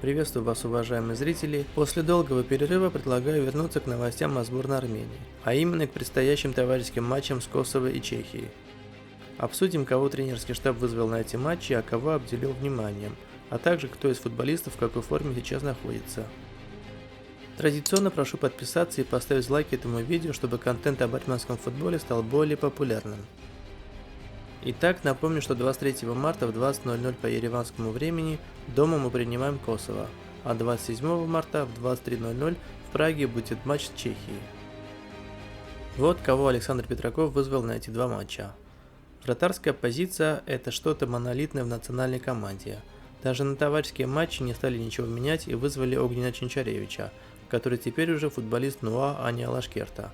Приветствую вас, уважаемые зрители. После долгого перерыва предлагаю вернуться к новостям о сборной Армении, а именно к предстоящим товарищеским матчам с Косово и Чехией. Обсудим, кого тренерский штаб вызвал на эти матчи, а кого обделил вниманием, а также кто из футболистов в какой форме сейчас находится. Традиционно прошу подписаться и поставить лайк этому видео, чтобы контент об армянском футболе стал более популярным. Итак, напомню, что 23 марта в 20:00 по ереванскому времени дома мы принимаем Косово, а 27 марта в 23:00 в Праге будет матч с Чехией. Вот кого Александр Петраков вызвал на эти два матча. Вратарская позиция – это что-то монолитное в национальной команде. Даже на товарищеские матчи не стали ничего менять и вызвали Огнена Чинчаревича, который теперь уже футболист НУА, а не Алашкерта.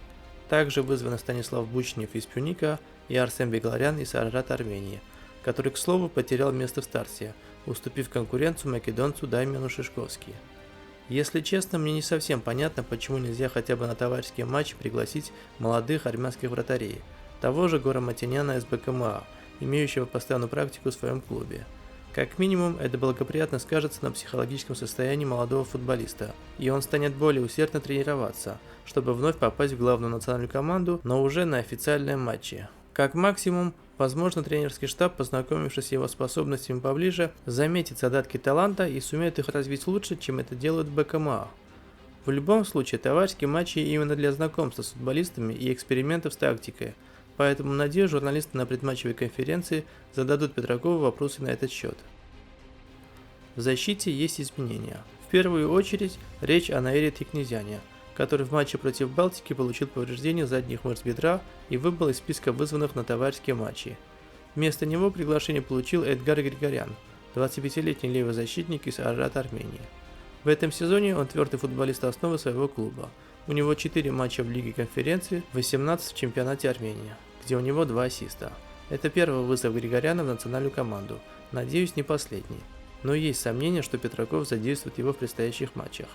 Также вызваны Станислав Бучнев из Пюника и Арсен Бегларян из Арарата Армении, который, к слову, потерял место в старте, уступив конкуренцию македонцу Даймену Шишковски. Если честно, мне не совсем понятно, почему нельзя хотя бы на товарищеские матчи пригласить молодых армянских вратарей, того же Гора Матиняна из БКМА, имеющего постоянную практику в своем клубе. Как минимум, это благоприятно скажется на психологическом состоянии молодого футболиста, и он станет более усердно тренироваться, чтобы вновь попасть в главную национальную команду, но уже на официальные матчи. Как максимум, возможно, тренерский штаб, познакомившись с его способностями поближе, заметит задатки таланта и сумеет их развить лучше, чем это делают в БКМА. В любом случае, товарищеские матчи именно для знакомства с футболистами и экспериментов с тактикой, поэтому, надеюсь, журналисты на предматчевой конференции зададут Петракову вопросы на этот счет. В защите есть изменения. В первую очередь, речь о Наире Тикнезяне, который в матче против Балтики получил повреждение задних мышц бедра и выбыл из списка вызванных на товарищеские матчи. Вместо него приглашение получил Эдгар Григорян, 25-летний левый защитник из Арарата Армении. В этом сезоне он твердый футболист основы своего клуба. У него 4 матча в Лиге конференции, 18 в чемпионате Армении, где у него 2 ассиста. Это первый вызов Григоряна в национальную команду, надеюсь, не последний. Но есть сомнения, что Петраков задействует его в предстоящих матчах.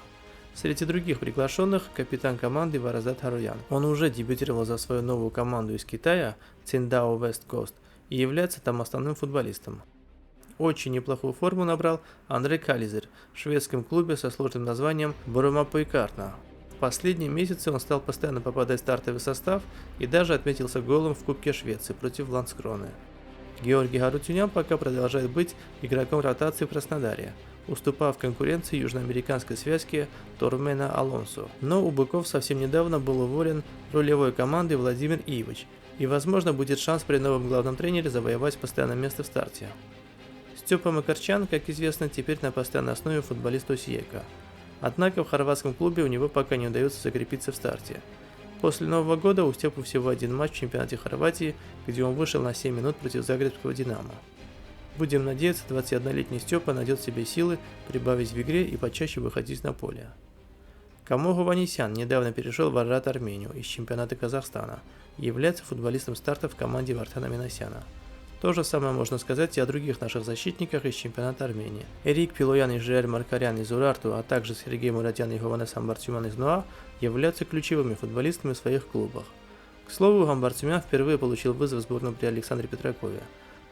Среди других приглашенных – капитан команды Варазат Харуян. Он уже дебютировал за свою новую команду из Китая, Циндао Вест Кост, и является там основным футболистом. Очень неплохую форму набрал Андрей Кализер в шведском клубе со сложным названием Борумапойкарна. В последние месяцы он стал постоянно попадать в стартовый состав и даже отметился голом в Кубке Швеции против Ланскроны. Георгий Харутюнян пока продолжает быть игроком ротации в Краснодаре, уступав конкуренции южноамериканской связке Тормена Алонсо. Но у быков совсем недавно был уволен рулевой команды Владимир Ивич, и возможно будет шанс при новом главном тренере завоевать постоянное место в старте. Степа Макарчан, как известно, теперь на постоянной основе футболист Осиека. Однако в хорватском клубе у него пока не удается закрепиться в старте. После Нового года у Степы всего один матч в чемпионате Хорватии, где он вышел на 7 минут против Загребского Динамо. Будем надеяться, 21-летний Степа найдет в себе силы прибавить в игре и почаще выходить на поле. Камогу Ванесян недавно перешел в Арарат Армению из чемпионата Казахстана и является футболистом старта в команде Вартана Минасяна. То же самое можно сказать и о других наших защитниках из чемпионата Армении. Эрик Пилоян и Жиэль Маркарян из Урарту, а также Сергей Муратян и Хованес Амбарцюмян из НУА являются ключевыми футболистами в своих клубах. К слову, Амбарцюмян впервые получил вызов в сборную при Александре Петракове.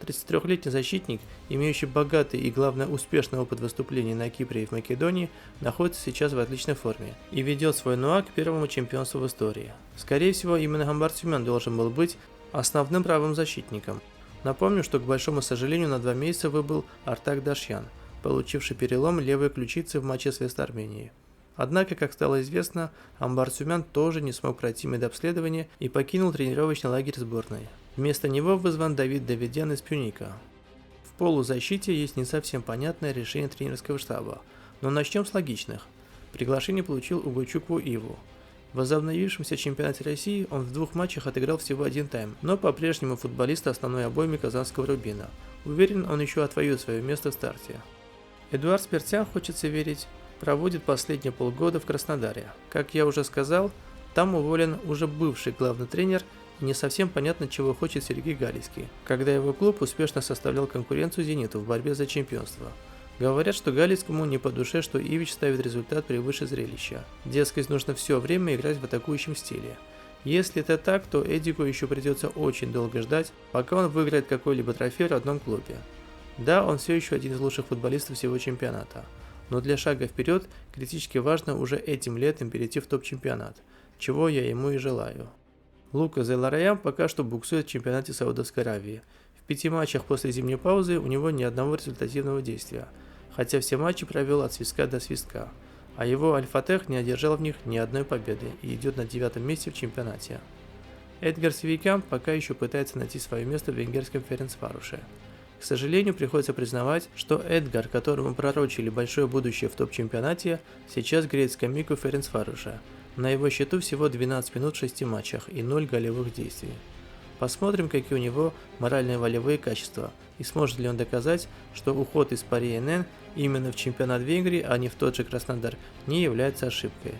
33-летний защитник, имеющий богатый и, главное, успешный опыт выступлений на Кипре и в Македонии, находится сейчас в отличной форме и ведет свой НУА к первому чемпионству в истории. Скорее всего, именно Амбарцюмян должен был быть основным правым защитником. Напомню, что, к большому сожалению, на 2 месяца выбыл Артак Дашьян, получивший перелом левой ключицы в матче с Вест-Арменией. Однако, как стало известно, Амбарцюмян тоже не смог пройти медобследование и покинул тренировочный лагерь сборной. Вместо него вызван Давид Давидян из Пюника. В полузащите есть не совсем понятное решение тренерского штаба, но начнем с логичных. Приглашение получил Угойчуку Иву. В возобновившемся чемпионате России он в 2 матчах отыграл всего 1 тайм, но по-прежнему футболист основной обоймы казанского Рубина. Уверен, он еще отвоюет свое место в старте. Эдуард Спиртян, хочется верить, проводит последние полгода в Краснодаре. Как я уже сказал, там уволен уже бывший главный тренер, и не совсем понятно, чего хочет Сергей Галицкий, когда его клуб успешно составлял конкуренцию «Зениту» в борьбе за чемпионство. Говорят, что Галицкому не по душе, что Ивич ставит результат превыше зрелища. Дескать, нужно все время играть в атакующем стиле. Если это так, то Эдику еще придется очень долго ждать, пока он выиграет какой-либо трофей в родном клубе. Да, он все еще один из лучших футболистов всего чемпионата. но для шага вперед критически важно уже этим летом перейти в топ-чемпионат, чего я ему и желаю. Лукас Элараян пока что буксует в чемпионате Саудовской Аравии. В 5 матчах после зимней паузы у него ни одного результативного действия, хотя все матчи провел от свистка до свистка, а его Аль-Фатех не одержал в них ни одной победы и идет на 9-м месте в чемпионате. Эдгар Свейкян пока еще пытается найти свое место в венгерском Ференцвароше. К сожалению, приходится признавать, что Эдгар, которому пророчили большое будущее в топ-чемпионате, сейчас греет скамейку Ференцвароша. На его счету всего 12 минут в 6 матчах и 0 голевых действий. Посмотрим, какие у него моральные волевые качества, и сможет ли он доказать, что уход из Пари НН именно в чемпионат Венгрии, а не в тот же Краснодар, не является ошибкой.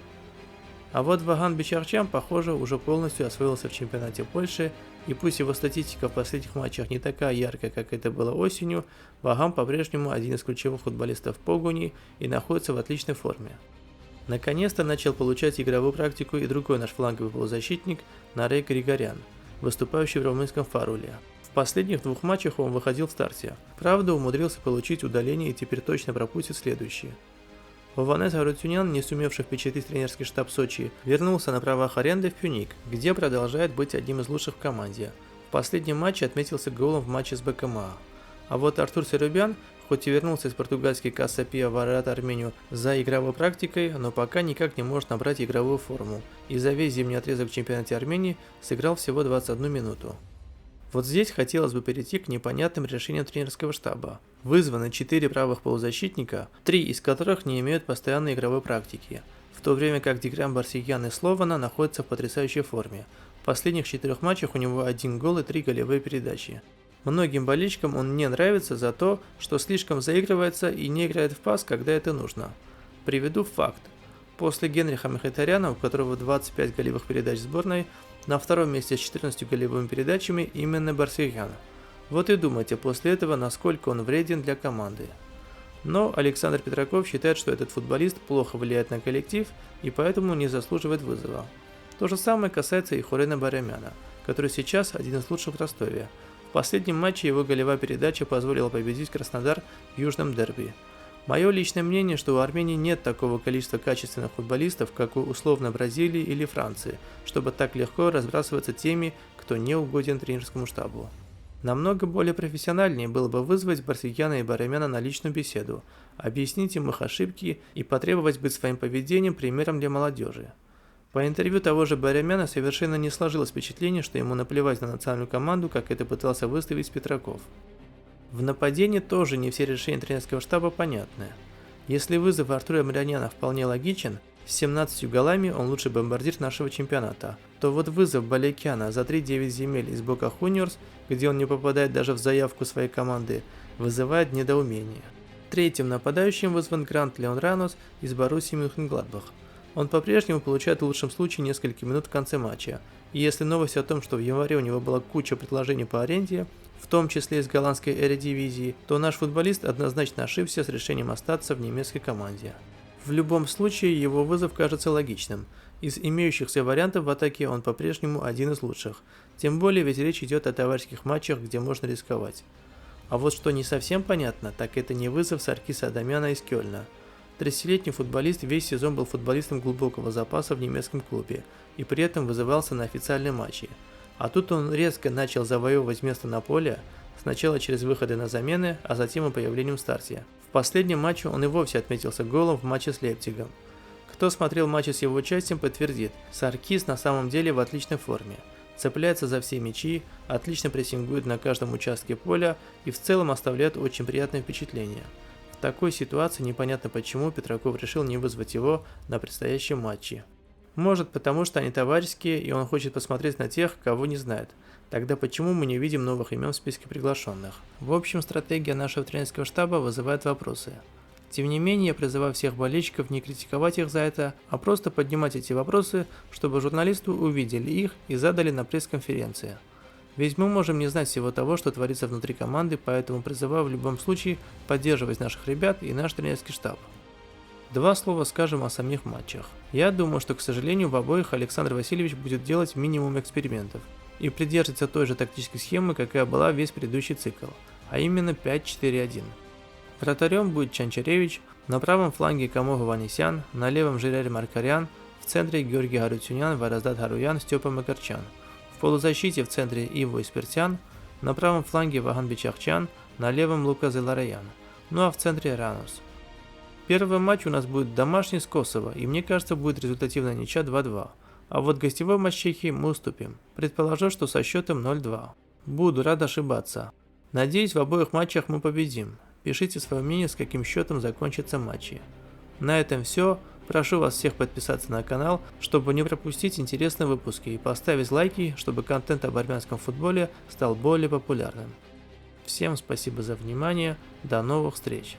А вот Ваган Бичарчян, похоже, уже полностью освоился в чемпионате Польши, и пусть его статистика в последних матчах не такая яркая, как это было осенью, Ваган по-прежнему один из ключевых футболистов Погони и находится в отличной форме. Наконец-то начал получать игровую практику и другой наш фланговый полузащитник Нарей Григорян, выступающий в румынском Фаруле. В последних 2 матчах он выходил в старте, правда умудрился получить удаление и теперь точно пропустит следующие. Ованес Арутюнян, не сумевший впечатлить тренерский штаб Сочи, вернулся на правах аренды в Пюник, где продолжает быть одним из лучших в команде. В последнем матче отметился голом в матче с БКМА. А вот Артур Серубян, хоть и вернулся из португальской Каса Пиа в Арарат Армению за игровой практикой, но пока никак не может набрать игровую форму, и за весь зимний отрезок в чемпионате Армении сыграл всего 21 минуту. Вот здесь хотелось бы перейти к непонятным решениям тренерского штаба. Вызваны 4 правых полузащитника, 3 из которых не имеют постоянной игровой практики, в то время как Диграм Барсигян и Слована находятся в потрясающей форме. В последних 4 матчах у него 1 гол и 3 голевые передачи. Многим болельщикам он не нравится за то, что слишком заигрывается и не играет в пас, когда это нужно. Приведу факт. После Генриха Мхитаряна, у которого 25 голевых передач в сборной, на 2-м месте с 14 голевыми передачами именно Барсигян. Вот и думайте после этого, насколько он вреден для команды. Но Александр Петраков считает, что этот футболист плохо влияет на коллектив и поэтому не заслуживает вызова. То же самое касается и Хурена Барамяна, который сейчас один из лучших в Ростове. В последнем матче его голевая передача позволила победить Краснодар в южном дерби. Мое личное мнение, что у Армении нет такого количества качественных футболистов, как у условно Бразилии или Франции, чтобы так легко разбрасываться теми, кто не угоден тренерскому штабу. Намного более профессиональнее было бы вызвать Барсигяна и Барамяна на личную беседу, объяснить им их ошибки и потребовать быть своим поведением примером для молодежи. По интервью того же Барамяна совершенно не сложилось впечатление, что ему наплевать на национальную команду, как это пытался выставить Петраков. В нападении тоже не все решения тренерского штаба понятны. Если вызов Артура Мироняна вполне логичен, с 17 голами он лучший бомбардир нашего чемпионата, то вот вызов Балекяна за 3-9 земель из Бока Хуниорс, где он не попадает даже в заявку своей команды, вызывает недоумение. Третьим нападающим вызван Грант Леон Ранос из Боруссии Мюнхенгладбах. Он по-прежнему получает в лучшем случае несколько минут в конце матча, и если новость о том, что в январе у него была куча предложений по аренде, в том числе из голландской Эрedivisie, то наш футболист однозначно ошибся с решением остаться в немецкой команде. В любом случае, его вызов кажется логичным. Из имеющихся вариантов в атаке он по-прежнему один из лучших, тем более ведь речь идет о товарищеских матчах, где можно рисковать. А вот что не совсем понятно, так это не вызов Саркиса Адамяна из Кёльна. 30-летний футболист весь сезон был футболистом глубокого запаса в немецком клубе и при этом вызывался на официальные матчи. А тут он резко начал завоевывать место на поле, сначала через выходы на замены, а затем и появлением в старте. В последнем матче он и вовсе отметился голом в матче с Лейпцигом. Кто смотрел матчи с его участием, подтвердит, Саркис на самом деле в отличной форме. Цепляется за все мячи, отлично прессингует на каждом участке поля и в целом оставляет очень приятное впечатление. В такой ситуации непонятно почему Петраков решил не вызвать его на предстоящем матче. Может потому, что они товарищеские и он хочет посмотреть на тех, кого не знает. Тогда почему мы не видим новых имен в списке приглашенных? В общем, стратегия нашего тренерского штаба вызывает вопросы. Тем не менее, я призываю всех болельщиков не критиковать их за это, а просто поднимать эти вопросы, чтобы журналисты увидели их и задали на пресс-конференции. Ведь мы можем не знать всего того, что творится внутри команды, поэтому призываю в любом случае поддерживать наших ребят и наш тренерский штаб. Два слова скажем о самих матчах. Я думаю, что, к сожалению, в обоих Александр Васильевич будет делать минимум экспериментов и придерживаться той же тактической схемы, какая была весь предыдущий цикл, а именно 5-4-1. Вратарем будет Чанчаревич, на правом фланге Камого Ванесян, на левом Жиряр Маркарян, в центре Георгий Харутюнян, Вараздат Харуян, Степа Макарчан. В полузащите в центре Иво Испертян, на правом фланге Ваган Бичахчан, на левом Лука Зелараян, ну а в центре Ранус. Первый матч у нас будет домашний с Косово, и мне кажется, будет результативная ничья 2-2. А вот гостевой матч Чехии мы уступим, предположу, что со счетом 0-2. Буду рад ошибаться. Надеюсь, в обоих матчах мы победим. Пишите свое мнение, с каким счетом закончатся матчи. На этом все. Прошу вас всех подписаться на канал, чтобы не пропустить интересные выпуски, и поставить лайки, чтобы контент об армянском футболе стал более популярным. Всем спасибо за внимание, до новых встреч!